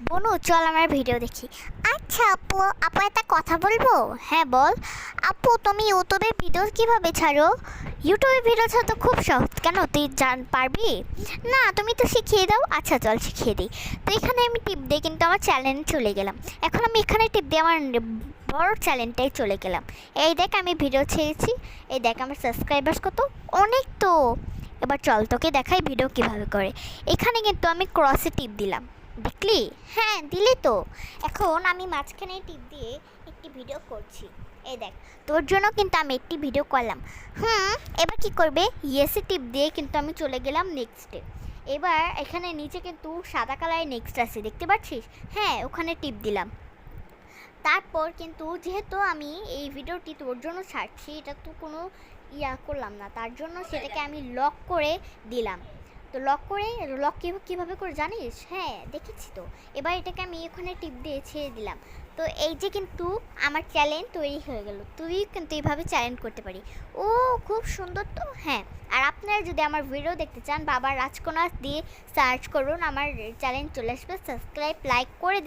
বনু চল আমার ভিডিও দেখি। আচ্ছা আপু, আপু একটা কথা বলবো? হ্যাঁ বল। আপু তুমি ইউটিউবে ভিডিও কিভাবে ছাড়ো? ইউটিউবে ভিডিও ছাড়া তো খুব সহজ, কেন তুই পারবি? না তুমি তো শিখিয়ে দাও। আচ্ছা চল শিখিয়ে দিই। তো এখানে আমি টিপ দিয়ে কিন্তু আমার চ্যানেল চলে গেলাম। এখন আমি এখানে টিপ দিয়ে আমার বড় চ্যানেলটাই চলে গেলাম। এই দেখ আমি ভিডিও ছেড়েছি। এই দেখ আমার সাবস্ক্রাইবার্স কত, অনেক তো। এবার চল তোকে দেখাই ভিডিও কিভাবে করে। এখানে কিন্তু আমি ক্রসে টিপ দিলাম, দেখলি? হ্যাঁ দিলি তো। এখন আমি মাঝখানে টিপ দিয়ে একটি ভিডিও করছি। এই দেখ, তোর জন্য কিন্তু আমি একটি ভিডিও করলাম। এবার কি করবে? ইয়েসে টিপ দিয়ে কিন্তু আমি চলে গেলাম নেক্সটে। এবার এখানে নিচে কিন্তু সাদা কালারের নেক্সট আছে, দেখতে পাচ্ছিস? হ্যাঁ ওখানে টিপ দিলাম। তারপর কিন্তু যেহেতু আমি এই ভিডিওটি তোর জন্য ছাড়ছি, এটা তো কোনো করলাম না, তার জন্য সেটাকে আমি লক করে দিলাম। তো লক কীভাবে করে জানিস? হ্যাঁ দেখেছি তো। এবার এটাকে আমি ওখানে টিপ দিয়ে ছেড়ে দিলাম। তো এই যে কিন্তু আমার চ্যালেঞ্জ তৈরি হয়ে গেল। তুই কিন্তু এইভাবে চ্যালেঞ্জ করতে পারি। ও খুব সুন্দর তো। হ্যাঁ, আর আপনারা যদি আমার ভিডিও দেখতে চান, বাবার রাজকন্যা দিয়ে সার্চ করুন, আমার চ্যালেঞ্জ চলে আসবে। সাবস্ক্রাইব লাইক করে